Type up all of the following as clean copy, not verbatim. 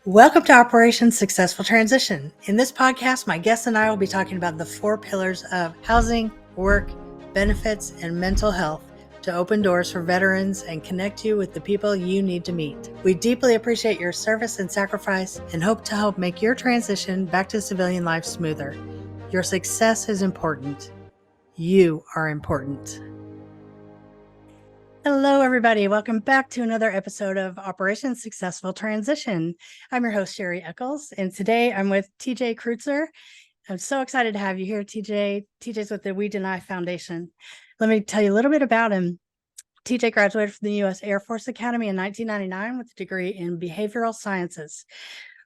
Welcome to Operation Successful Transition. In this podcast, my guests and I will be talking about the 4 pillars of housing, work, benefits, and mental health to open doors for veterans and connect you with the people you need to meet. We deeply appreciate your service and sacrifice and hope to help make your transition back to civilian life smoother. Your success is important. You are important. Hello, everybody. Welcome back to another episode of Operation Successful Transition. I'm your host, Sherry Eccles, and today I'm with TJ Kreutzer. I'm so excited to have you here, TJ. TJ's with the We Defy Foundation. Let me tell you a little bit about him. TJ graduated from the U.S. Air Force Academy in 1999 with a degree in behavioral sciences.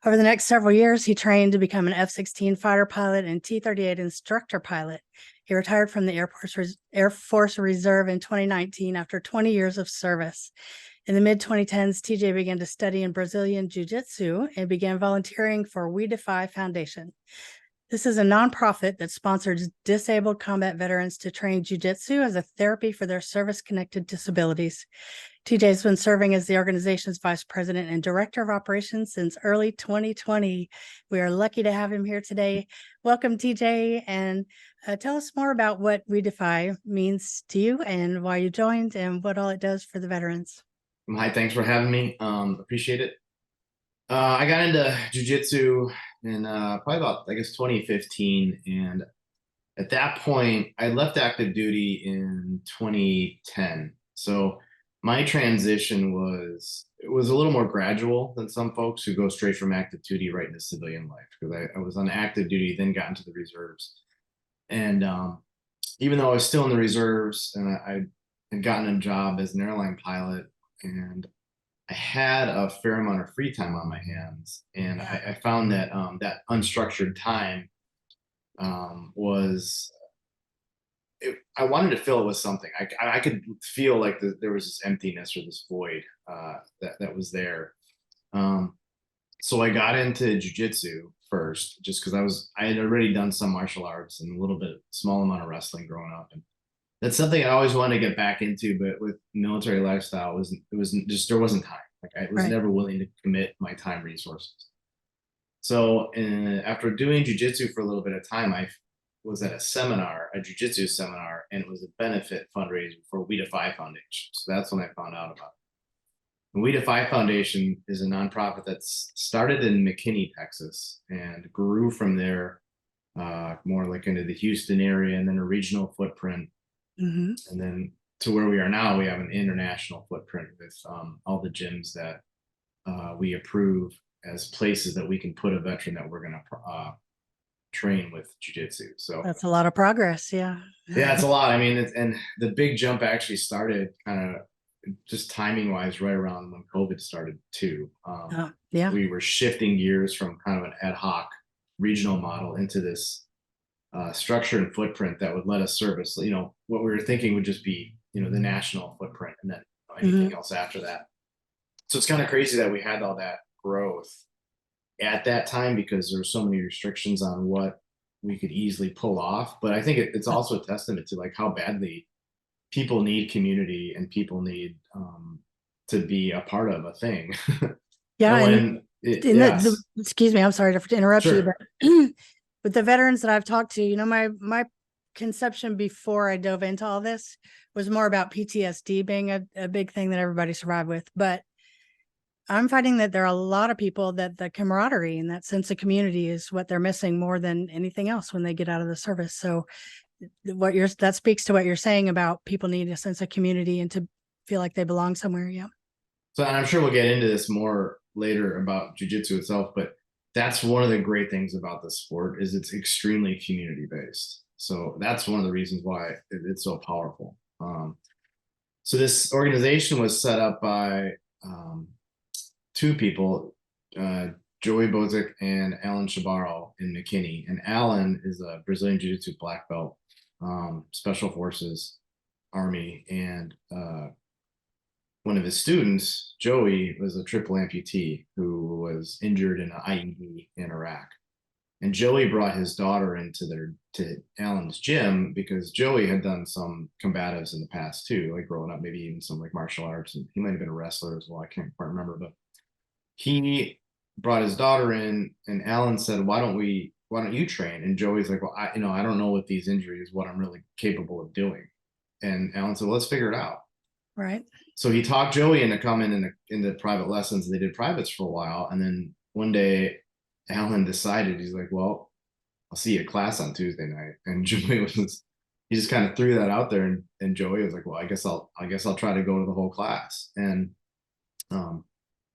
Over the next several years, he trained to become an F-16 fighter pilot and T-38 instructor pilot. He retired from the Air Force Reserve in 2019 after 20 years of service. In the mid-2010s, TJ began to study in Brazilian Jiu-Jitsu and began volunteering for We Defy Foundation. This is a nonprofit that sponsors disabled combat veterans to train Jiu-Jitsu as a therapy for their service-connected disabilities. TJ has been serving as the organization's vice president and director of operations since early 2020. We are lucky to have him here today. Welcome, TJ, and tell us more about what We Defy means to you and why you joined and what all it does for the veterans. Hi, thanks for having me. Appreciate it. I got into jiu-jitsu in probably about, 2015. And at that point, I left active duty in 2010. So my transition was a little more gradual than some folks who go straight from active duty right into civilian life, because I was on active duty, then got into the reserves. And even though I was still in the reserves and I had gotten a job as an airline pilot, and I had a fair amount of free time on my hands, and I found that that unstructured time I wanted to fill it with something. I could feel like there was this emptiness or this void that was there. So I got into jiu-jitsu first, just because I had already done some martial arts and a little bit, small amount of wrestling growing up, and that's something I always wanted to get back into. But with military lifestyle, it was just, there wasn't time. Like, I was never willing to commit my time resources. So after doing jiu-jitsu for a little bit of time, I was at a jiu-jitsu seminar, and it was a benefit fundraiser for We Defy Foundation. So that's when I found out about it. The We Defy Foundation is a nonprofit that's started in McKinney, Texas, and grew from there more like into the Houston area, and then a regional footprint. And then to where we are now, we have an international footprint with all the gyms that we approve as places that we can put a veteran that we're going to train with jiu-jitsu. So that's a lot of progress. Yeah, it's a lot. I mean, and the big jump actually started kind of just timing wise right around when COVID started too. We were shifting gears from kind of an ad hoc regional model into this structure and footprint that would let us service, what we were thinking would just be, the national footprint, and then anything else after that. So it's kind of crazy that we had all that growth at that time, because there were so many restrictions on what we could easily pull off. But I think it's also a testament to like how badly people need community, and people need to be a part of a thing. Excuse me, I'm sorry to interrupt you, but with the veterans that I've talked to, my conception before I dove into all this was more about PTSD being a big thing that everybody survived with. But I'm finding that there are a lot of people that the camaraderie and that sense of community is what they're missing more than anything else when they get out of the service. So that speaks to what you're saying about people need a sense of community and to feel like they belong somewhere. Yeah. So I'm sure we'll get into this more later about jiu-jitsu itself, but that's one of the great things about the sport is it's extremely community based. So that's one of the reasons why it's so powerful. So this organization was set up by two people, Joey Bozic and Alan Shabaro in McKinney. And Alan is a Brazilian Jiu-Jitsu black belt, Special Forces, Army, and one of his students, Joey, was a triple amputee who was injured in an IED in Iraq. And Joey brought his daughter to Alan's gym because Joey had done some combatives in the past too, like growing up, maybe even some like martial arts, and he might have been a wrestler as well. I can't quite remember, but he brought his daughter in, and Alan said, why don't you train? And Joey's like, well, I don't know with these injuries what I'm really capable of doing. And Alan said, well, let's figure it out. Right. So he talked Joey into coming into private lessons. They did privates for a while. And then one day Alan decided, he's like, well, I'll see you at class on Tuesday night. And Joey he just kind of threw that out there. And Joey was like, well, I guess I'll try to go to the whole class. And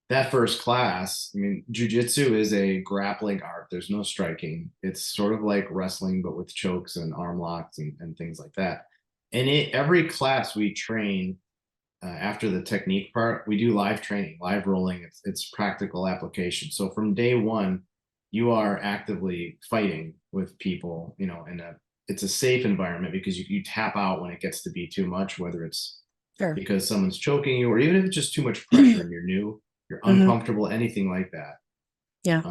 that first class, I mean, jiu-jitsu is a grappling art. There's no striking. It's sort of like wrestling, but with chokes and arm locks and things like that. And every class we train after the technique part, we do live training, live rolling. It's practical application. So from day one, you are actively fighting with people, it's a safe environment because you tap out when it gets to be too much, whether it's Sure. because someone's choking you, or even if it's just too much pressure and you're new, you're uncomfortable, anything like that. Yeah.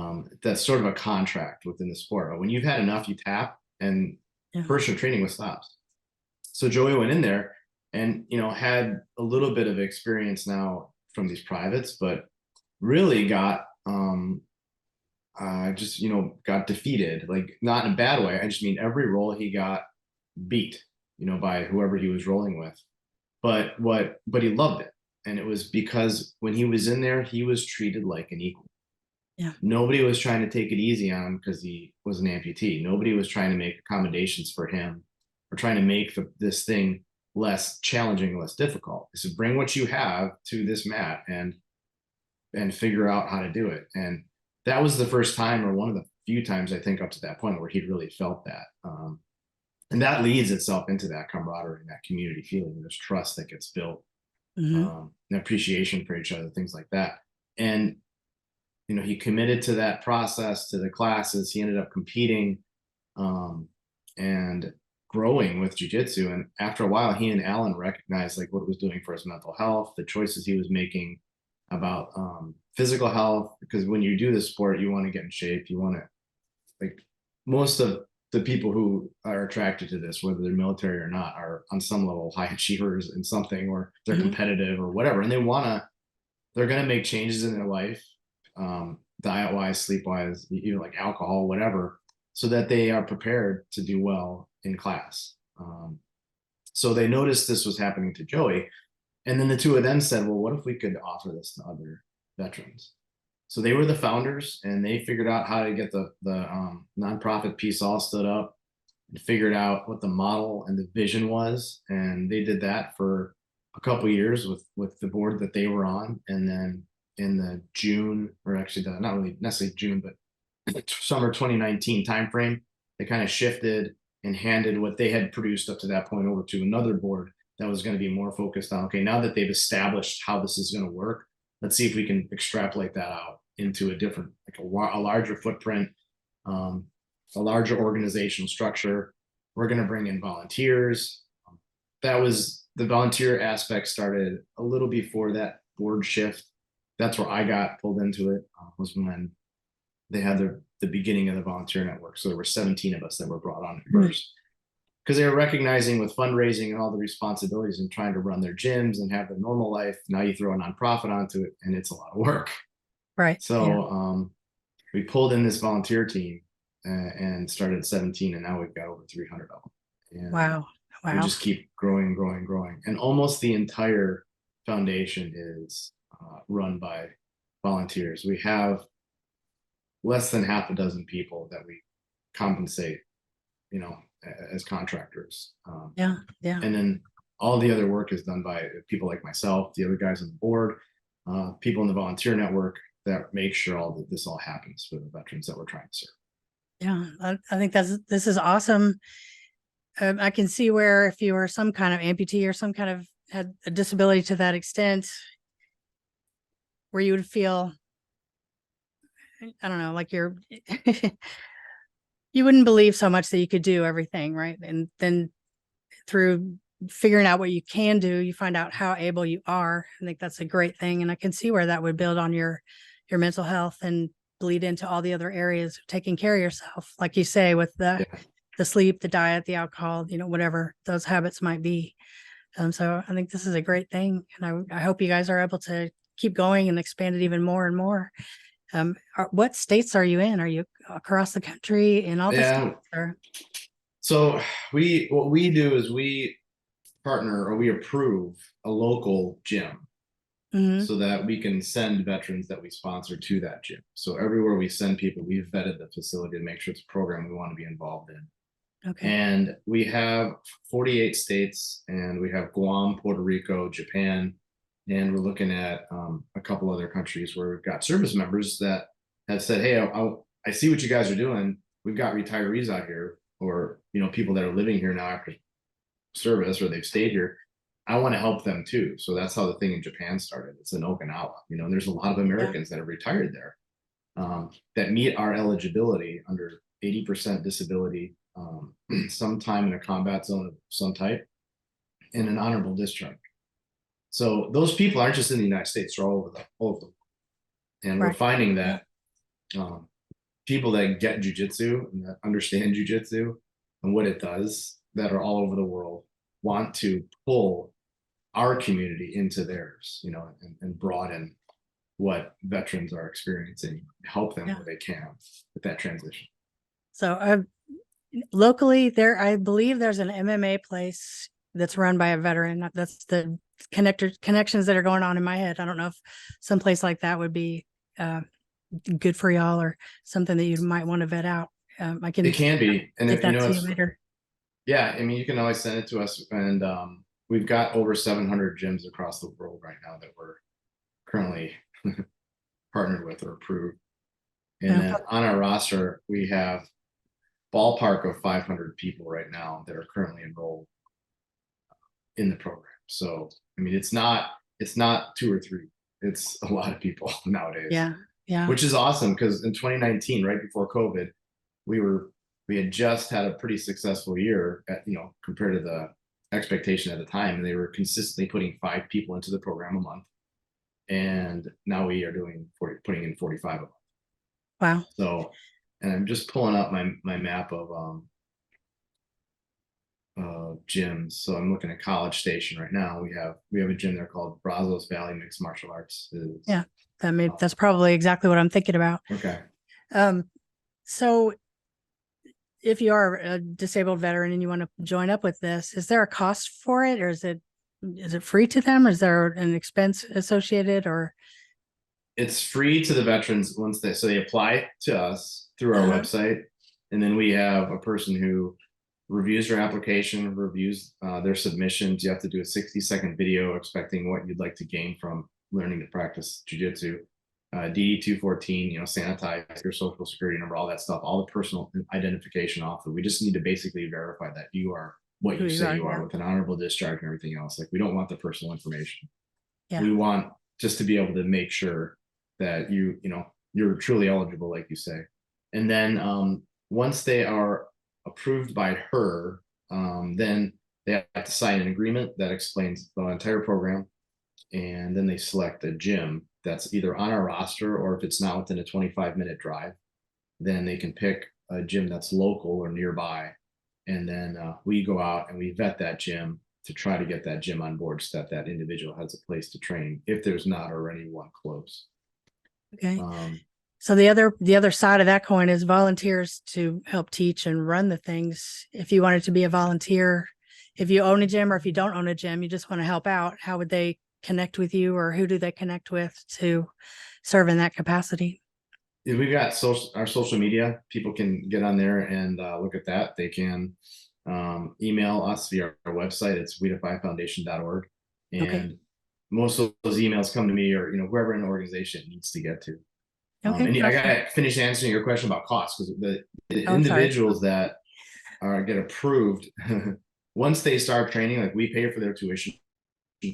That's sort of a contract within the sport. But when you've had enough, you tap, and personal training was stopped. So Joey went in there and, had a little bit of experience now from these privates, but really got got defeated, like not in a bad way. I just mean every roll he got beat, by whoever he was rolling with. But he loved it. And it was because when he was in there, he was treated like an equal. Yeah. Nobody was trying to take it easy on him because he was an amputee. Nobody was trying to make accommodations for him or trying to make this thing less challenging, less difficult. So bring what you have to this mat and figure out how to do it. And that was the first time, or one of the few times I think up to that point, where he'd really felt that. And that leads itself into that camaraderie and that community feeling. There's trust that gets built, and appreciation for each other, things like that. And, he committed to that process, to the classes. He ended up competing and growing with jiu-jitsu. And after a while, he and Alan recognized like what it was doing for his mental health, the choices he was making about physical health. Because when you do this sport, you want to get in shape. You want to, like, most of the people who are attracted to this, whether they're military or not, are on some level high achievers in something, or they're competitive or whatever. And they're going to make changes in their life, diet wise, sleep wise, like alcohol, whatever, so that they are prepared to do well in class. So they noticed this was happening to Joey. And then the two of them said, well, what if we could offer this to other veterans? So they were the founders, and they figured out how to get the nonprofit piece all stood up and figured out what the model and the vision was. And they did that for a couple of years with the board that they were on. And then in the June, or actually not really necessarily June, but summer 2019 timeframe, they kind of shifted and handed what they had produced up to that point over to another board that was going to be more focused on, okay, now that they've established how this is going to work, let's see if we can extrapolate that out into a different, like a larger footprint, a larger organizational structure. We're going to bring in volunteers. That was the volunteer aspect started a little before that board shift. That's where I got pulled into it, was when they had the beginning of the volunteer network. So there were 17 of us that were brought on at first, because they were recognizing with fundraising and all the responsibilities and trying to run their gyms and have their normal life. Now you throw a nonprofit onto it, and it's a lot of work. Right. So we pulled in this volunteer team and started at 17, and now we've got over 300 of them. And wow. we just keep growing. And almost the entire foundation is run by volunteers. We have less than half a dozen people that we compensate, as contractors. Yeah. And then all the other work is done by people like myself, the other guys on the board, people in the volunteer network that make sure this all happens for the veterans that we're trying to serve. Yeah, I think this is awesome. I can see where if you were some kind of amputee or some kind of had a disability to that extent, where you would feel, I don't know, like you wouldn't believe so much that you could do everything, right? And then through figuring out what you can do, you find out how able you are. I think that's a great thing. And I can see where that would build on your mental health and bleed into all the other areas of taking care of yourself. Like you say, with the sleep, the diet, the alcohol, whatever those habits might be. So I think this is a great thing. And I hope you guys are able to keep going and expand it even more and more. What states are you in? Are you across the country in all the Yeah. states? Or? So what we do is we partner or we approve a local gym Mhm. so that we can send veterans that we sponsor to that gym. So everywhere we send people, we've vetted the facility to make sure it's a program we want to be involved in. Okay. And we have 48 states, and we have Guam, Puerto Rico, Japan, and we're looking at a couple other countries where we've got service members that have said, "Hey, I see what you guys are doing. We've got retirees out here, or people that are living here now after service, or they've stayed here. I want to help them too." So that's how the thing in Japan started. It's in Okinawa, and there's a lot of Americans that have retired there that meet our eligibility under 80% disability, sometime in a combat zone of some type, and an honorable discharge. So those people aren't just in the United States; they're all over the world. And we're Right. finding that people that get jujitsu and that understand jujitsu and what it does, that are all over the world, want to pull our community into theirs, and broaden what veterans are experiencing, help them where they can with that transition. So locally there, I believe there's an MMA place that's run by a veteran. That's the connections that are going on in my head. I don't know if someplace like that would be good for y'all, or something that you might want to vet out. I can. It can be, and get if that to you later. Yeah, I mean, you can always send it to us, and we've got over 700 gyms across the world right now that we're currently partnered with or approved. And then on our roster, we have ballpark of 500 people right now that are currently enrolled in the program. So, I mean, it's not two or three; it's a lot of people nowadays. Yeah. Which is awesome, because in 2019, right before COVID, we had just had a pretty successful year compared to the expectation at the time, and they were consistently putting 5 people into the program a month. And now we are putting in 45 a month. Wow. So, and I'm just pulling up my map of gyms. So I'm looking at College Station right now. We have a gym there called Brazos Valley Mixed Martial Arts. Yeah, that's probably exactly what I'm thinking about. Okay. So if you are a disabled veteran and you want to join up with this, is there a cost for it, or is it free to them? Or is there an expense associated, or? It's free to the veterans once they apply to us through our website, and then we have a person who reviews your application, reviews their submissions. You have to do a 60-second video expecting what you'd like to gain from learning to practice jujitsu. DD 214, sanitize your social security number, all that stuff, all the personal identification off. We just need to basically verify that you are what you say you are, with an honorable discharge and everything else. Like, we don't want the personal information. Yeah. We want just to be able to make sure that you're truly eligible, like you say. And then once they are approved by her, then they have to sign an agreement that explains the entire program, and then they select a gym that's either on our roster, or if it's not within a 25-minute drive, then they can pick a gym that's local or nearby, and then we go out and we vet that gym to try to get that gym on board, so that individual has a place to train if there's not already one close. Okay. So the other side of that coin is volunteers to help teach and run the things. If you wanted to be a volunteer, if you own a gym, or if you don't own a gym, you just want to help out, how would they connect with you, or who do they connect with to serve in that capacity? We've got our social media. People can get on there and look at that. They can email us via our website. It's wedefyfoundation.org. And most of those emails come to me, or whoever in the organization needs to get to. And I gotta finish answering your question about cost, because the individuals that get approved, once they start training, like, we pay for their tuition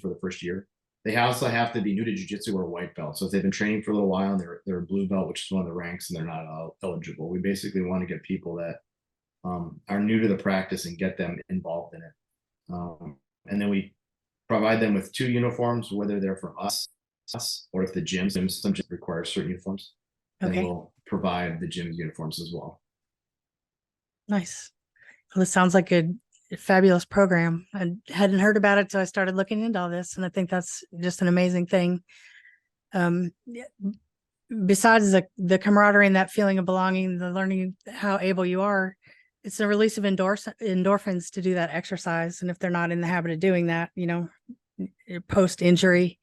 for the first year. They also have to be new to jiu-jitsu or white belt. So if they've been training for a little while and they're a blue belt, which is one of the ranks, and they're not eligible, we basically want to get people that are new to the practice and get them involved in it. And then we provide them with 2 uniforms, whether they're from us, or if the some gyms require certain uniforms, then we'll provide the gym uniforms as well. Nice. Well, this sounds like a fabulous program. I hadn't heard about it, so I started looking into all this, and I think that's just an amazing thing. besides the camaraderie and that feeling of belonging, the learning how able you are, it's a release of endorphins to do that exercise. And if they're not in the habit of doing that, post injury,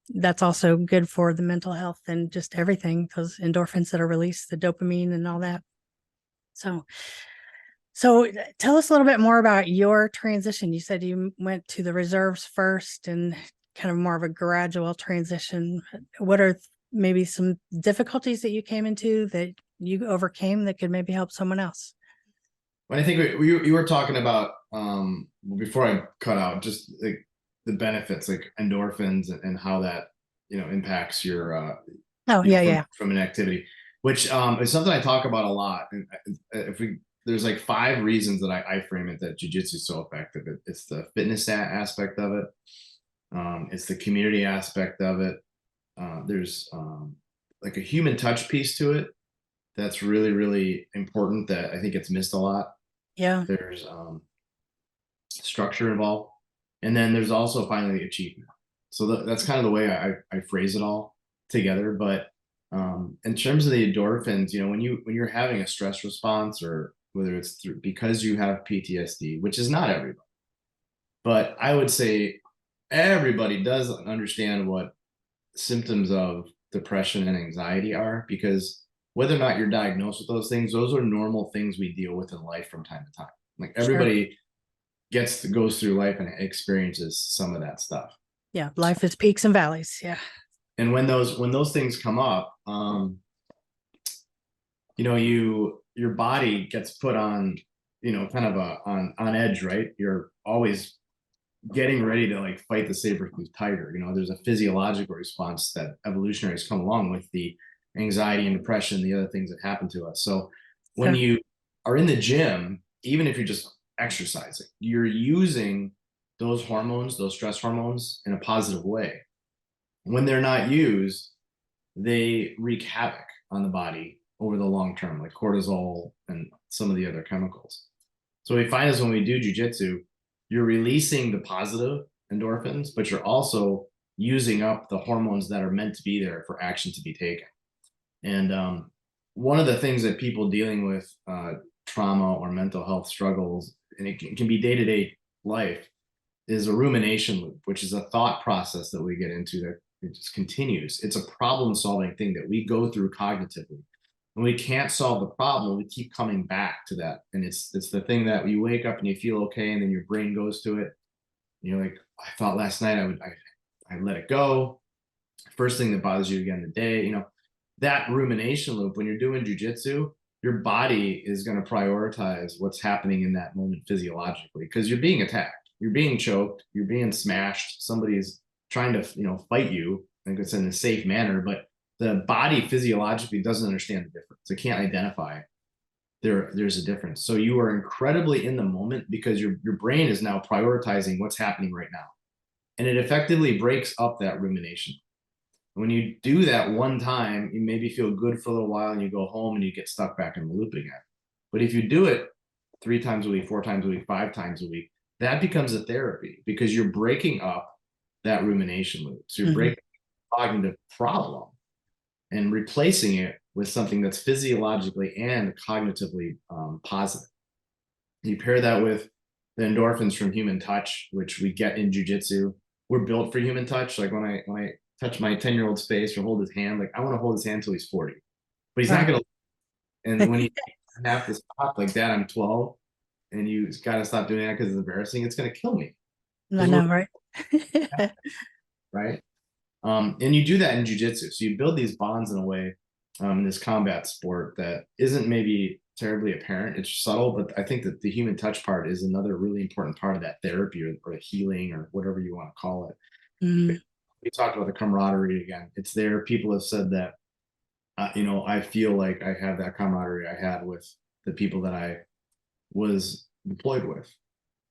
that's also good for the mental health and just everything, those endorphins that are released, the dopamine and all that. So tell us a little bit more about your transition. You said you went to the reserves first and kind of more of a gradual transition. What are maybe some difficulties that you came into that you overcame that could maybe help someone else? Well, I think you were talking about before I cut out, just like the benefits, like endorphins, and how that impacts your from an activity, which is something I talk about a lot. And there's like 5 reasons that I frame it that jiu-jitsu is so effective. It's the fitness aspect of it. It's the community aspect of it. There's like a human touch piece to it that's really, really important that I think it's missed a lot. Yeah. There's structure involved. And then there's also finally the achievement. So that's kind of the way I phrase it all together. But in terms of the endorphins, when you're having a stress response, or whether it's because you have PTSD, which is not everybody, but I would say everybody does understand what symptoms of depression and anxiety are, because whether or not you're diagnosed with those things, those are normal things we deal with in life from time to time. Like everybody goes through life and experiences some of that stuff. Yeah, life is peaks and valleys. Yeah. And when those things come up, your body gets put on, kind of on edge, right? You're always getting ready to like fight the saber-toothed tiger. There's a physiological response that evolutionaries come along with the anxiety and depression, the other things that happen to us. So when you are in the gym, even if you're just exercising, you're using those hormones, those stress hormones, in a positive way. When they're not used, they wreak havoc on the body over the long term, like cortisol and some of the other chemicals. So we find is when we do jiu-jitsu, you're releasing the positive endorphins, but you're also using up the hormones that are meant to be there for action to be taken. And one of the things that people dealing with trauma or mental health struggles, and it can be day-to-day life, is a rumination loop, which is a thought process that we get into that it just continues. It's a problem-solving thing that we go through cognitively. When we can't solve the problem, we keep coming back to that. And it's the thing that you wake up and you feel okay, and then your brain goes to it. And you're like, I thought last night I let it go. First thing that bothers you again today, that rumination loop. When you're doing jiu-jitsu, your body is going to prioritize what's happening in that moment physiologically, because you're being attacked, you're being choked, you're being smashed. Somebody's trying to, fight you. I think it's in a safe manner, but the body physiologically doesn't understand the difference. It can't identify there's a difference. So you are incredibly in the moment because your brain is now prioritizing what's happening right now. And it effectively breaks up that rumination. When you do that one time, you maybe feel good for a little while and you go home and you get stuck back in the loop again. But if you do it 3 times a week, 4 times a week, 5 times a week, that becomes a therapy, because you're breaking up that rumination loop. So you're breaking the cognitive problem and replacing it with something that's physiologically and cognitively positive. You pair that with the endorphins from human touch, which we get in jiu-jitsu. We're built for human touch. Like when I touch my 10-year-old's face or hold his hand, like I want to hold his hand until he's 40, but he's not going to. And when you have to stop like that, I'm 12, and you got to stop doing that because it's embarrassing. It's going to kill me. I know, right? Right. And you do that in jiu-jitsu. So you build these bonds in a way, in this combat sport that isn't maybe terribly apparent. It's subtle, but I think that the human touch part is another really important part of that therapy, or healing, or whatever you want to call it. We talked about the camaraderie again. It's there. People have said that, I feel like I have that camaraderie I had with the people that I was deployed with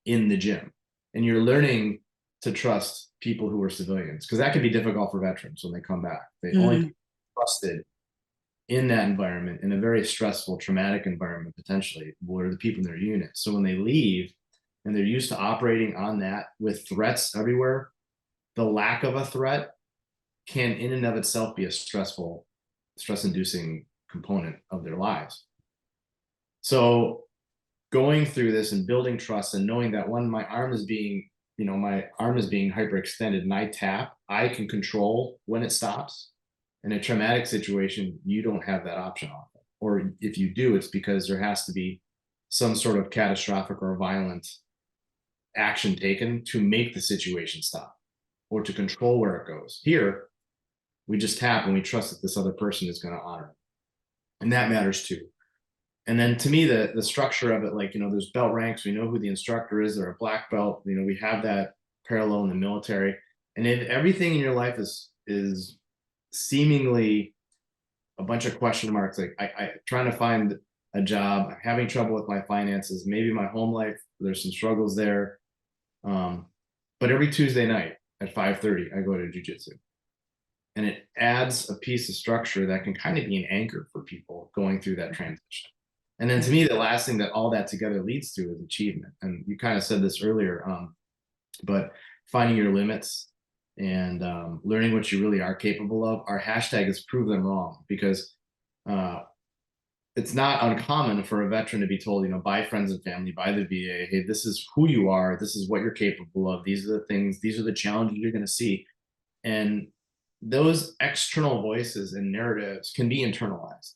in the gym. And you're learning to trust people who are civilians, because that can be difficult for veterans when they come back. They only be trusted in that environment, in a very stressful, traumatic environment, potentially, were the people in their unit. So when they leave and they're used to operating on that with threats everywhere, the lack of a threat can in and of itself be a stress-inducing component of their lives. So going through this and building trust and knowing that when my arm is being hyperextended and I tap, I can control when it stops. In a traumatic situation, you don't have that option often. Or if you do, it's because there has to be some sort of catastrophic or violent action taken to make the situation stop or to control where it goes. Here, we just tap and we trust that this other person is going to honor it. And that matters too. And then to me, the structure of it, like, there's belt ranks. We know who the instructor is. They're a black belt. We have that parallel in the military. And if everything in your life is seemingly a bunch of question marks, like I trying to find a job, I'm having trouble with my finances, maybe my home life, there's some struggles there. But every Tuesday night at 5:30, I go to jiu-jitsu. And it adds a piece of structure that can kind of be an anchor for people going through that transition. And then to me, the last thing that all that together leads to is achievement. And you kind of said this earlier, but finding your limits and learning what you really are capable of. Our hashtag is prove them wrong, because it's not uncommon for a veteran to be told, by friends and family, by the VA, hey, this is who you are. This is what you're capable of. These are the things, these are the challenges you're going to see. And those external voices and narratives can be internalized.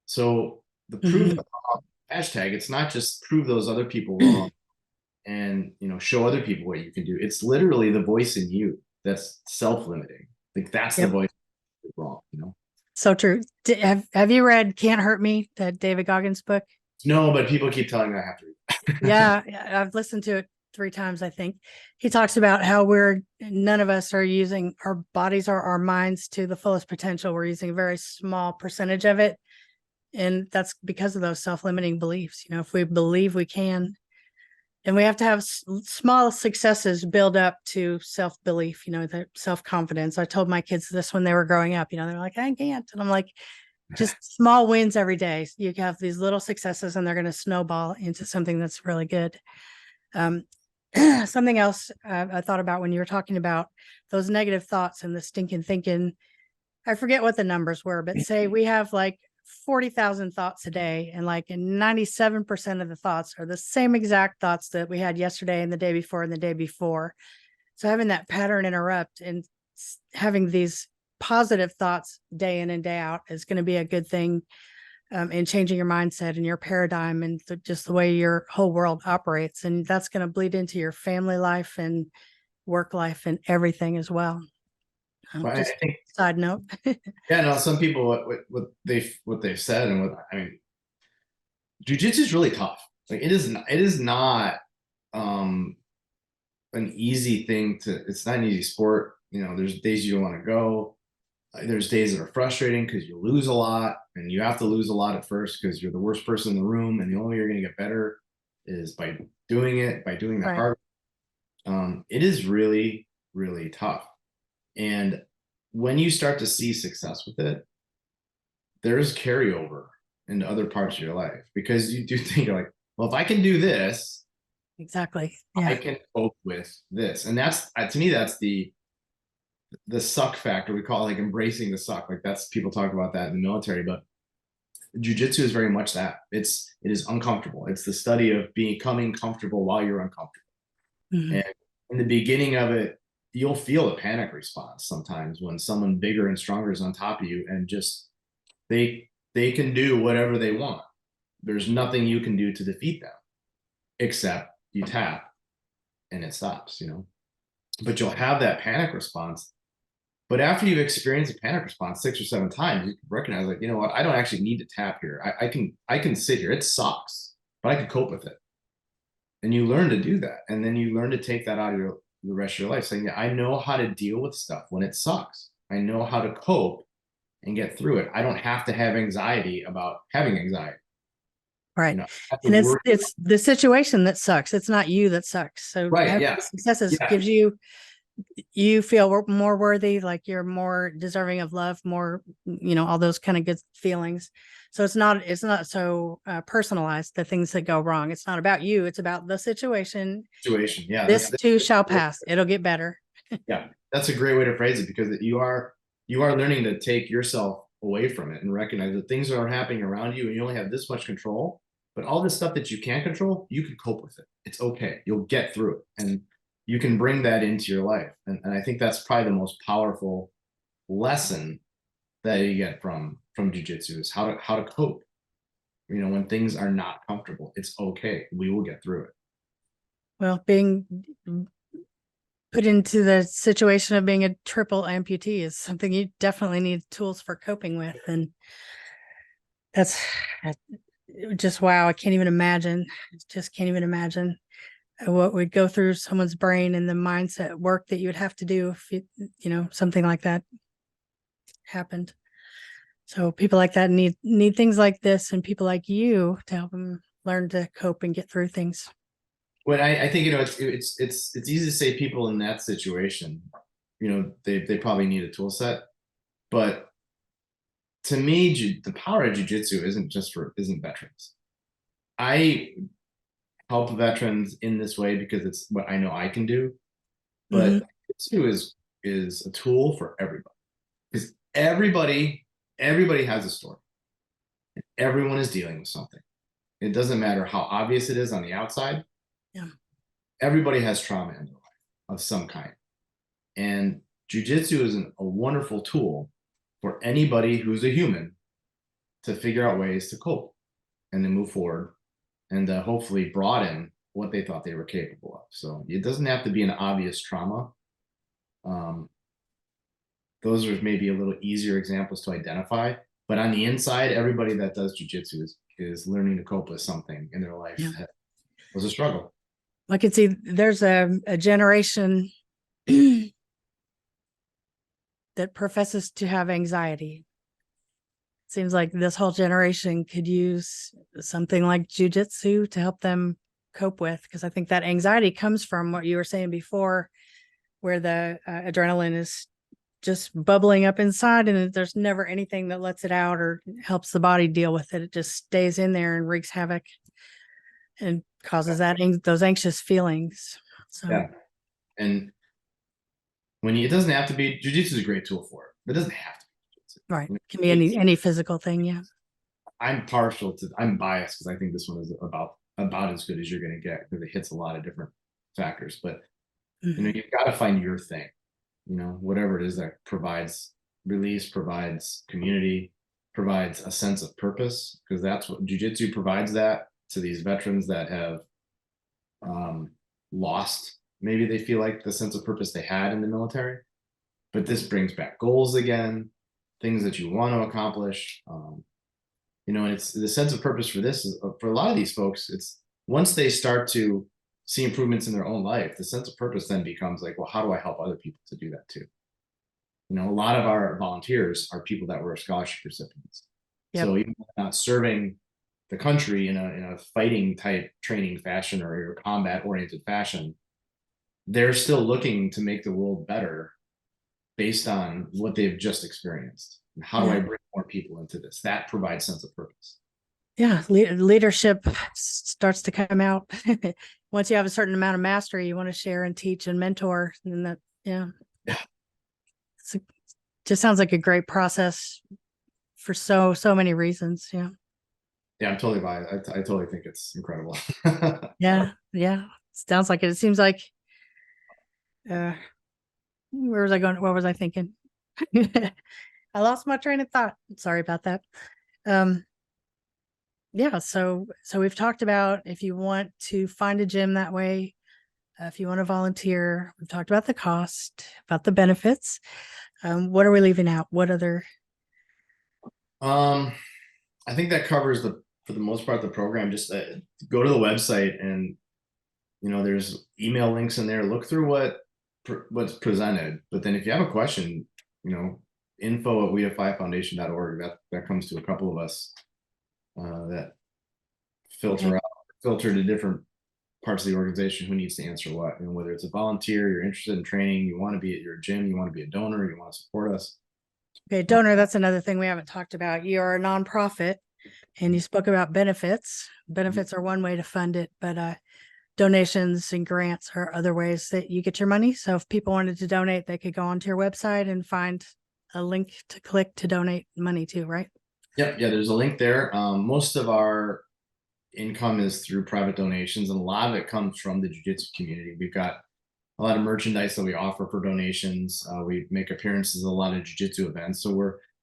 So the prove them wrong hashtag, it's not just prove those other people wrong and show other people what you can do. It's literally the voice in you that's self-limiting. Like that's the voice wrong. So true. Have you read Can't Hurt Me, that David Goggins book? No, but people keep telling me I have to read. Yeah, I've listened to it 3 times, I think. He talks about how none of us are using our bodies or our minds to the fullest potential. We're using a very small percentage of it. And that's because of those self-limiting beliefs. If we believe we can, and we have to have small successes build up to self-belief, the self-confidence. I told my kids this when they were growing up, they're like, I can't. And I'm like, just small wins every day. You have these little successes and they're going to snowball into something that's really good. Something else I thought about when you were talking about those negative thoughts and the stinking thinking, I forget what the numbers were, but say we have like 40,000 thoughts a day, and like 97% of the thoughts are the same exact thoughts that we had yesterday and the day before and the day before. So having that pattern interrupt and having these positive thoughts day in and day out is going to be a good thing in changing your mindset and your paradigm and just the way your whole world operates. And that's going to bleed into your family life and work life and everything as well. Well, just I think, side note. yeah, no, some people, what they've said, and jiu-jitsu is really tough. Like it is not an easy thing it's not an easy sport. There's days you don't want to go. There's days that are frustrating because you lose a lot, and you have to lose a lot at first because you're the worst person in the room, and the only way you're going to get better is by doing the hard. It is really, really tough. And when you start to see success with it, there's carryover into other parts of your life, because you do think like, well, if I can do this, exactly, yeah, I can cope with this. And that's, to me, that's the suck factor. We call it like embracing the suck. Like that's, people talk about that in the military, but jiu-jitsu is very much that. It is uncomfortable. It's the study of becoming comfortable while you're uncomfortable. And in the beginning of it, you'll feel a panic response sometimes when someone bigger and stronger is on top of you, and just they can do whatever they want. There's nothing you can do to defeat them except you tap and it stops, but you'll have that panic response. But after you've experienced a panic response 6 or 7 times, you can recognize, like, what, I don't actually need to tap here. I can sit here. It sucks, but I can cope with it. And you learn to do that. And then you learn to take that out of the rest of your life, saying, yeah, I know how to deal with stuff when it sucks. I know how to cope and get through it. I don't have to have anxiety about having anxiety. Right. And it's the situation that sucks. It's not you that sucks. So having successes gives you feel more worthy, like you're more deserving of love, more, all those kind of good feelings. So it's not so personalized, the things that go wrong. It's not about you. It's about the situation. Yeah. This too shall pass. It'll get better. Yeah. that's a great way to phrase it, because you are learning to take yourself away from it and recognize that things are happening around you and you only have this much control. But all this stuff that you can't control, you can cope with it. It's okay. You'll get through it. And you can bring that into your life. And I think that's probably the most powerful lesson that you get from jiu-jitsu is how to cope. When things are not comfortable, it's okay. We will get through it. Well, being put into the situation of being a triple amputee is something you definitely need tools for coping with. And that's just, wow. I can't even imagine. Just can't even imagine what would go through someone's brain and the mindset work that you would have to do if something like that happened. So people like that need things like this and people like you to help them learn to cope and get through things. Well, I think it's easy to say people in that situation, they probably need a tool set, but to me, the power of jiu-jitsu isn't veterans. I help veterans in this way because it's what I know I can do, but jiu-jitsu is a tool for everybody, because everybody has a story. Everyone is dealing with something. It doesn't matter how obvious it is on the outside. Yeah. Everybody has trauma in their life of some kind. And jiu-jitsu is a wonderful tool for anybody who's a human to figure out ways to cope and to move forward and to hopefully broaden what they thought they were capable of. So it doesn't have to be an obvious trauma. Those are maybe a little easier examples to identify, but on the inside, everybody that does jiu-jitsu is learning to cope with something in their life that was a struggle. I can see there's a generation that professes to have anxiety. Seems like this whole generation could use something like jiu-jitsu to help them cope with, because I think that anxiety comes from what you were saying before, where the adrenaline is just bubbling up inside and there's never anything that lets it out or helps the body deal with it. It just stays in there and wreaks havoc and causes those anxious feelings. So yeah. And it doesn't have to be, jiu-jitsu is a great tool for it. It doesn't have to be jiu-jitsu. right. It can be any physical thing. Yeah. I'm biased because I think this one is about as good as you're going to get, because it hits a lot of different factors. But you've got to find your thing, whatever it is that provides release, provides community, provides a sense of purpose, because that's what jiu-jitsu provides, that to these veterans that have lost, maybe they feel like the sense of purpose they had in the military, but this brings back goals again, things that you want to accomplish. And it's the sense of purpose for this is, for a lot of these folks, it's once they start to see improvements in their own life, the sense of purpose then becomes like, well, how do I help other people to do that too? A lot of our volunteers are people that were scholarship recipients. Yep. So even not serving the country in a fighting type training fashion or a combat oriented fashion, they're still looking to make the world better based on what they've just experienced. And how do I bring more people into this? That provides sense of purpose. Yeah, leadership starts to come out. Once you have a certain amount of mastery, you want to share and teach and mentor, and that, it just sounds like a great process for so many reasons. Yeah, I'm totally by it. I totally think it's incredible. yeah, sounds like it. It seems like, where was I going? What was I thinking? I lost my train of thought. Sorry about that. Yeah, so we've talked about if you want to find a gym that way, if you want to volunteer, we've talked about the cost, about the benefits. What are we leaving out? What other? I think that covers for the most part, the program. Just go to the website and, there's email links in there. Look through what's presented. But then if you have a question, info at wedefyfoundation.org, that comes to a couple of us that filter to different parts of the organization who needs to answer what, whether it's a volunteer, you're interested in training, you want to be at your gym, you want to be a donor, you want to support us. Okay, donor, that's another thing we haven't talked about. You are a nonprofit and you spoke about benefits. Benefits are one way to fund it, but donations and grants are other ways that you get your money. So if people wanted to donate, they could go onto your website and find a link to click to donate money to, right? Yep. Yeah. There's a link there. Most of our income is through private donations, and a lot of it comes from the jiu-jitsu community. We've got a lot of merchandise that we offer for donations. We make appearances at a lot of jiu-jitsu events. So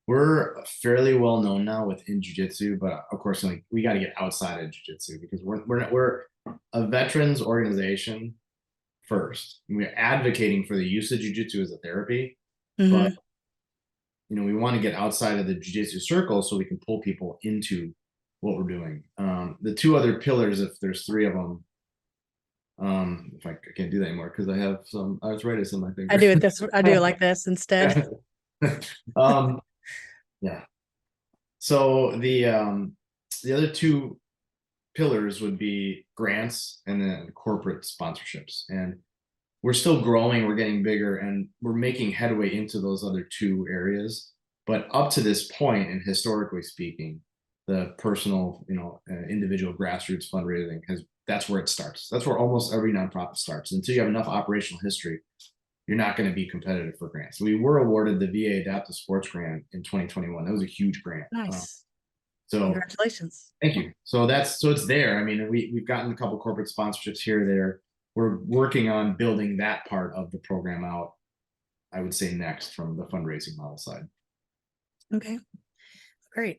we're fairly well known now within jiu-jitsu, but of course, like, we got to get outside of jiu-jitsu because we're a veterans organization first. We're advocating for the use of jiu-jitsu as a therapy, but we want to get outside of the jiu-jitsu circle so we can pull people into what we're doing. The two other pillars, if there's three of them, if I can't do that anymore because I have some arthritis in my finger. I do it like this instead. Yeah. So the other two pillars would be grants and then corporate sponsorships. And we're still growing, we're getting bigger, and we're making headway into those other two areas. But up to this point, and historically speaking, the personal, individual grassroots fundraising that's where it starts. That's where almost every nonprofit starts. Until you have enough operational history, you're not going to be competitive for grants. We were awarded the VA Adaptive Sports Grant in 2021. That was a huge grant. Nice. So congratulations. Thank you. So it's there. I mean, we've gotten a couple corporate sponsorships here or there. We're working on building that part of the program out, I would say, next from the fundraising model side. Okay, great.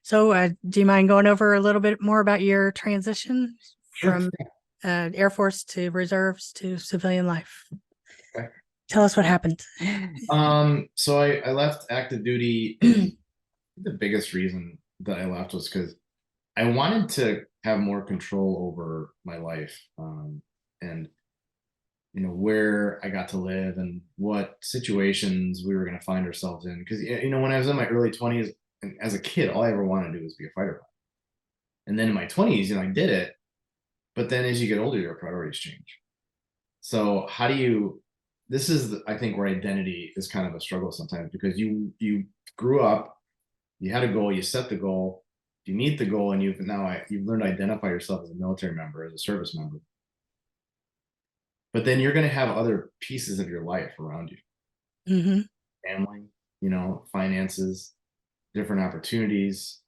So do you mind going over a little bit more about your transition from Air Force to reserves to civilian life? Okay. Tell us what happened. So I left active duty. The biggest reason that I left was because I wanted to have more control over my life, and where I got to live and what situations we were going to find ourselves in. Because when I was in my early 20s, and as a kid, all I ever wanted to do was be a fighter pilot. And then in my 20s, I did it. But then as you get older, your priorities change. So how do you? This is, I think, where identity is kind of a struggle sometimes, because you grew up, you had a goal, you set the goal, you meet the goal, and you've learned to identify yourself as a military member, as a service member. But then you're going to have other pieces of your life around you, family, finances, different opportunities,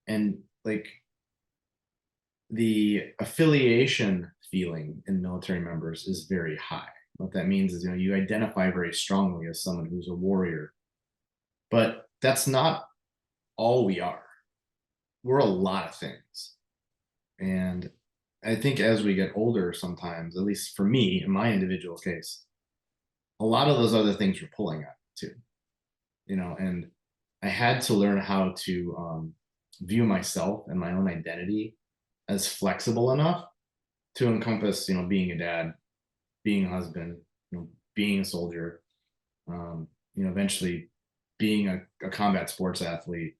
and like the affiliation feeling in military members is very high. What that means is, you identify very strongly as someone who's a warrior, but that's not all we are. We're a lot of things. And I think as we get older, sometimes, at least for me, in my individual case, a lot of those other things were pulling at too, and I had to learn how to view myself and my own identity as flexible enough to encompass, being a dad, being a husband, being a soldier, eventually being a combat sports athlete,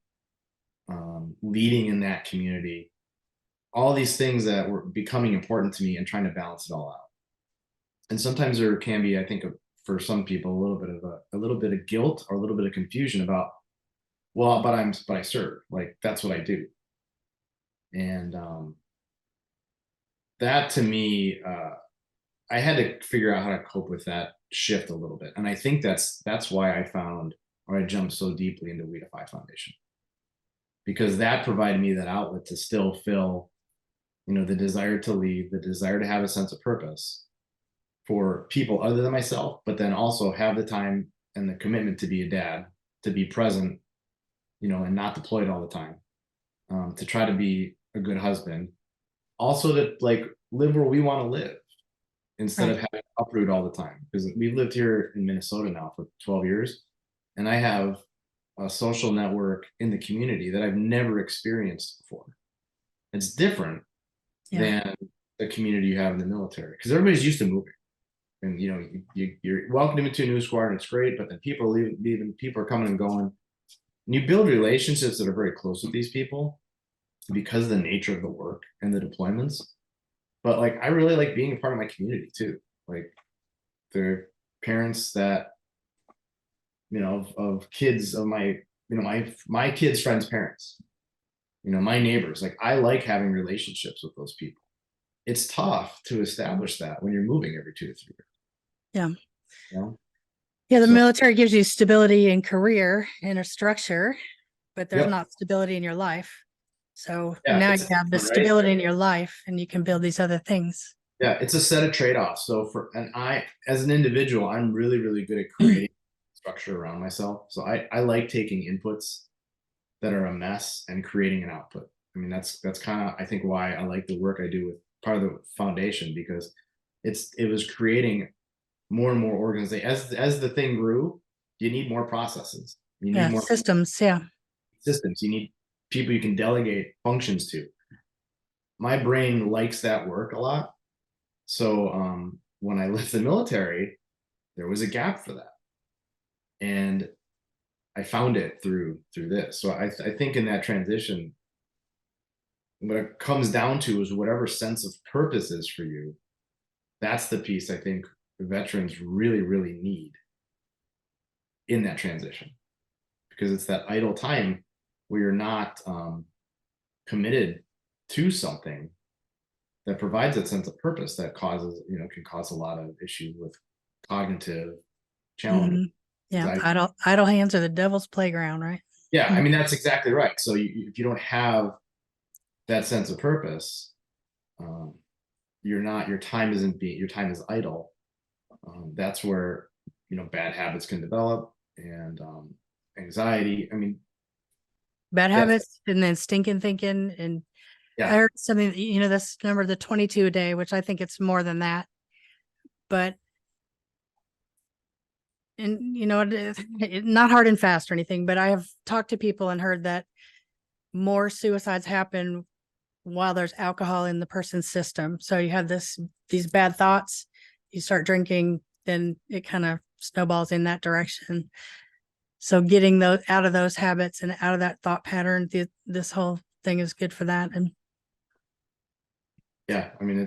leading in that community, all these things that were becoming important to me, and trying to balance it all out. And sometimes there can be, I think, for some people, a little bit of guilt or a little bit of confusion about, well, but I serve, like, that's what I do. And that to me, I had to figure out how to cope with that shift a little bit. And I think that's why I jumped so deeply into We Defy Foundation, because that provided me that outlet to still feel, the desire to lead, the desire to have a sense of purpose for people other than myself, but then also have the time and the commitment to be a dad, to be present, and not deployed all the time, to try to be a good husband, also to live where we want to live instead of having to uproot all the time. Because we've lived here in Minnesota now for 12 years, and I have a social network in the community that I've never experienced before. It's different than the community you have in the military, because everybody's used to moving, and you're welcomed into a new squad and it's great, but then people are leaving, people are coming and going, and you build relationships that are very close with these people because of the nature of the work and the deployments. But I really like being a part of my community too, like the parents that of kids of my my kids' friends' parents, my neighbors. I like having relationships with those people. it's tough to establish that when you're moving every 2 to 3 years. Yeah. You know? Yeah. The So, military gives you stability in career and a structure, but there's yep. not stability in your life. So Yeah, now you it's have the right. stability in your life and you can build these other things. Yeah, it's a set of trade-offs. So as an individual, I'm really, really good at creating structure around myself. So I like taking inputs that are a mess and creating an output. I mean, that's kind of, I think, why I like the work I do with part of the foundation, because it was creating more and more organization. As the thing grew, you need more processes. You need Yeah. more Systems. Yeah. systems. You need people you can delegate functions to. My brain likes that work a lot. So when I left the military, there was a gap for that, and I found it through this. So I think in that transition, what it comes down to is whatever sense of purpose is for you. That's the piece I think veterans really, really need in that transition, because it's that idle time where you're not committed to something that provides that sense of purpose that causes, can cause a lot of issues with cognitive challenges. Mhm. Yeah. Anxiety. Idle hands are the devil's playground, right? Yeah, I mean, that's exactly right. So if you don't have that sense of purpose, um, your time your time is idle. That's where, bad habits can develop, and anxiety. I mean, Bad that's, habits and then stinking thinking. And I yeah, heard something, this number, the 22 a day, which I think it's more than that. But, and not hard and fast or anything, but I have talked to people and heard that more suicides happen while there's alcohol in the person's system. So you have these bad thoughts, you start drinking, then it kind of snowballs in that direction. So getting those out of those habits and out of that thought pattern, this whole thing is good for that. And yeah. I mean,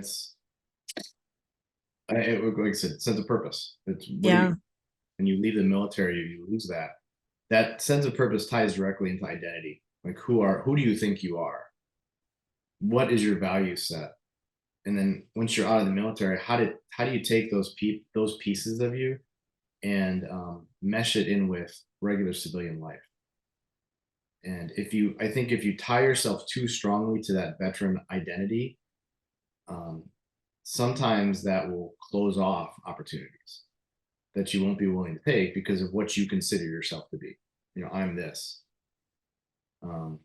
like I said, sense of purpose. It's what do yeah, you when you leave the military, you lose that. That sense of purpose ties directly into identity. Like, who do you think you are? What is your value set? And then once you're out of the military, how do you take those pieces of you and mesh it in with regular civilian life? And I think if you tie yourself too strongly to that veteran identity, um, sometimes that will close off opportunities that you won't be willing to take because of what you consider yourself to be. I'm this. Um,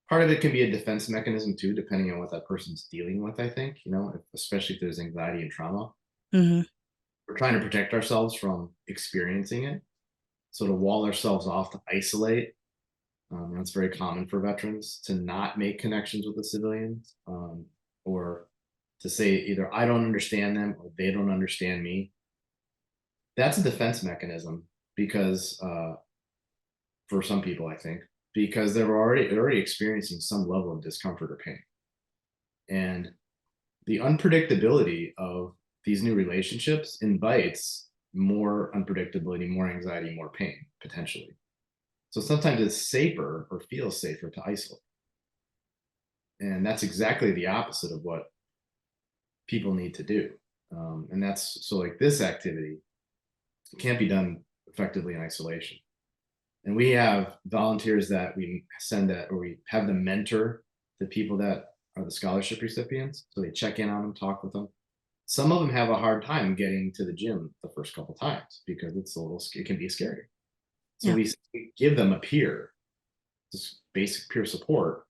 Part of it can be a defense mechanism too, depending on what that person's dealing with. I think, especially if there's anxiety and trauma, mm-hmm. we're trying to protect ourselves from experiencing it. So to wall ourselves off, to isolate, that's very common for veterans, to not make connections with the civilians, or to say either I don't understand them or they don't understand me. That's a defense mechanism, because for some people, I think, because they're already experiencing some level of discomfort or pain. And the unpredictability of these new relationships invites more unpredictability, more anxiety, more pain, potentially. So sometimes it's safer, or feels safer, to isolate. And that's exactly the opposite of what people need to do. And that's, so like, this activity can't be done effectively in isolation. And we have volunteers that we send or we have them mentor the people that are the scholarship recipients. So they check in on them, talk with them. Some of them have a hard time getting to the gym the first couple times because it can be scary. So Yeah. we give them a peer, just basic peer support,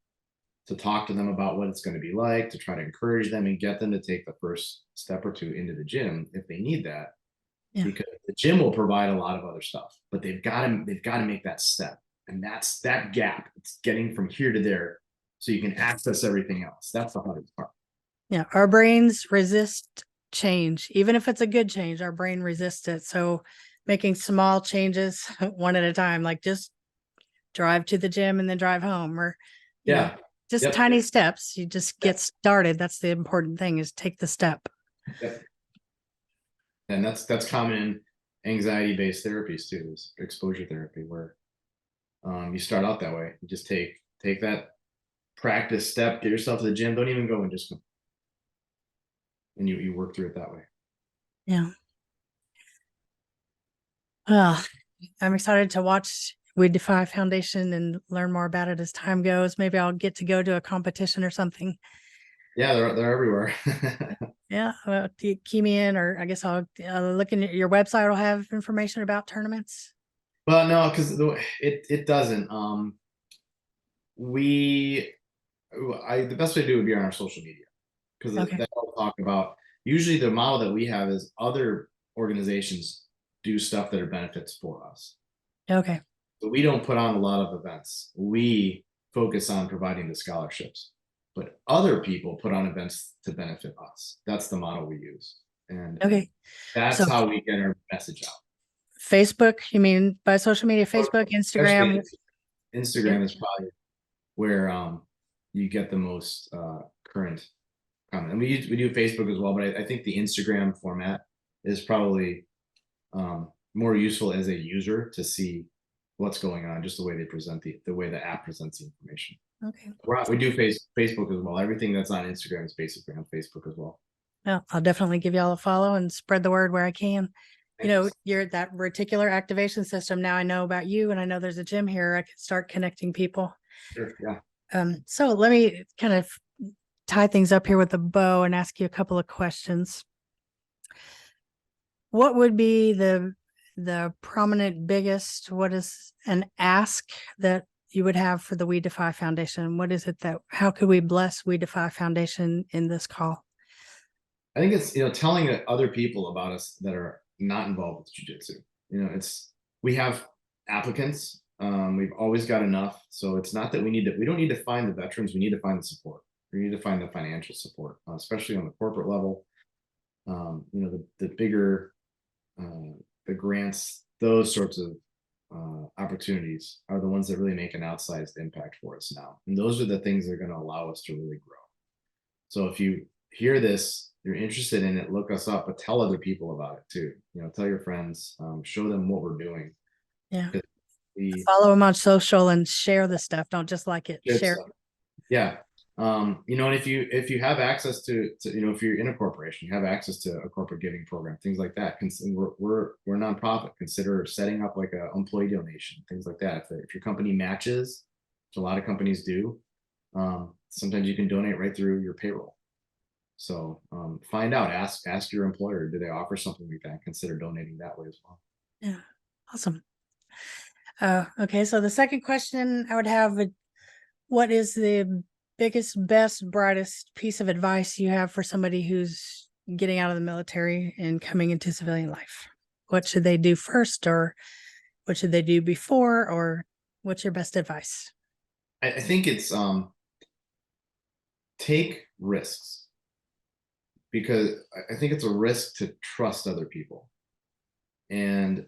to talk to them about what it's going to be like, to try to encourage them and get them to take the first step or two into the gym if they need that. Yeah. Because the gym will provide a lot of other stuff, but they've got to make that step. And that's that gap. It's getting from here to there so you can access everything else. That's the hardest part. Yeah. Our brains resist change. Even if it's a good change, our brain resists it. So making small changes one at a time, like just drive to the gym and then drive home, or, Yeah. just Yep. tiny steps. You just get started. That's the important thing, is take the step. Yep. And that's common in anxiety-based therapies too, is exposure therapy, where you start out that way. You just take that practice step, get yourself to the gym. Don't even go and just go. and you work through it that way. Yeah. Well, I'm excited to watch We Defy Foundation and learn more about it as time goes. Maybe I'll get to go to a competition or something. Yeah, they're everywhere. Yeah, well, key me in, or I guess I'll look in your website. Will have information about tournaments. Well, no, because it doesn't. We the best way to do it would be on our social media, because Okay. that I'll talk about. Usually, the model that we have is other organizations do stuff that are benefits for us. Okay. So we don't put on a lot of events. We focus on providing the scholarships, but other people put on events to benefit us. That's the model we use, and Okay. that's So how we get our message out. Facebook, you mean by social media, Facebook, Instagram? Especially Instagram is probably where you get the most current comment. And we do Facebook as well, but I think the Instagram format is probably more useful as a user to see what's going on, just the way they present the way the app presents the information. Okay. We do Facebook as well. Everything that's on Instagram is basically on Facebook as well. Well, I'll definitely give y'all a follow and spread the word where I can. You know, you're that reticular activation system. Now I know about you, and I know there's a gym here. I can start connecting people. Sure, yeah. So let me kind of tie things up here with a bow and ask you a couple of questions. What would be the prominent biggest, what is an ask that you would have for the We Defy Foundation? What is it that, how could we bless We Defy Foundation in this call? I think it's, telling other people about us that are not involved with jiu-jitsu. We have applicants. We've always got enough. So it's not that we don't need to find the veterans. We need to find the support. We need to find the financial support, especially on the corporate level. The bigger, the grants, those sorts of opportunities are the ones that really make an outsized impact for us now. And those are the things that are going to allow us to really grow. So if you hear this, you're interested in it, look us up, but tell other people about it too. Tell your friends, show them what we're doing. Yeah. Follow them on social and share the stuff. Don't just like it. Share. Yeah. And if you have access to if you're in a corporation, you have access to a corporate giving program, things like that. We're a nonprofit. Consider setting up like an employee donation, things like that. If your company matches, which a lot of companies do, sometimes you can donate right through your payroll. So find out, ask your employer, do they offer something like that? Consider donating that way as well. Yeah, awesome. Okay, so the second question I would have, what is the biggest, best, brightest piece of advice you have for somebody who's getting out of the military and coming into civilian life? What should they do first, or what should they do before, or what's your best advice? I think it's take risks, because I think it's a risk to trust other people. And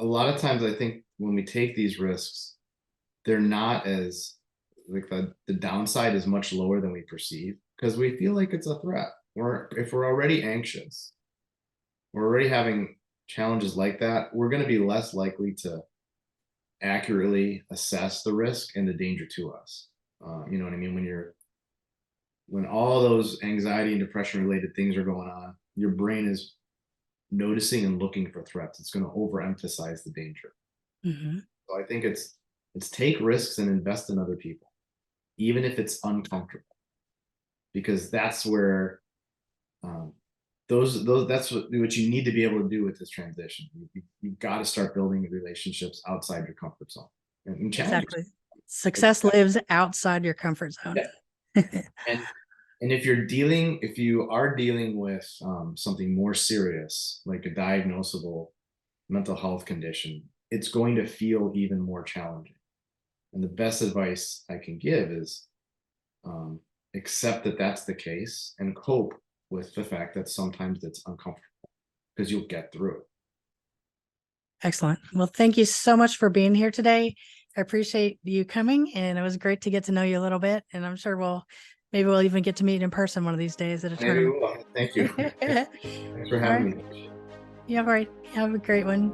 a lot of times I think when we take these risks, they're not as like the downside is much lower than we perceive, because we feel like it's a threat. If we're already anxious, we're already having challenges like that, we're going to be less likely to accurately assess the risk and the danger to us. You know what I mean? When all those anxiety and depression related things are going on, your brain is noticing and looking for threats. It's going to overemphasize the danger. Mm-hmm. So I think it's take risks and invest in other people, even if it's uncomfortable, because that's where that's what you need to be able to do with this transition. You've got to start building relationships outside your comfort zone. And exactly. Success lives outside your comfort zone. Yeah. And if you are dealing with something more serious, like a diagnosable mental health condition, it's going to feel even more challenging. And the best advice I can give is accept that that's the case and cope with the fact that sometimes it's uncomfortable, because you'll get through it. Excellent. Well, thank you so much for being here today. I appreciate you coming, and it was great to get to know you a little bit. And I'm sure maybe we'll even get to meet in person one of these days at a tournament. Thank you. Thanks for having me. Yeah, all right. Have a great one.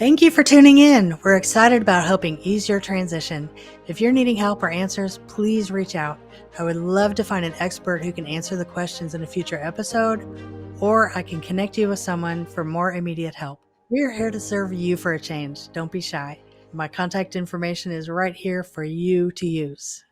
Thank you for tuning in. We're excited about helping ease your transition. If you're needing help or answers, please reach out. I would love to find an expert who can answer the questions in a future episode, or I can connect you with someone for more immediate help. We are here to serve you for a change. Don't be shy. My contact information is right here for you to use.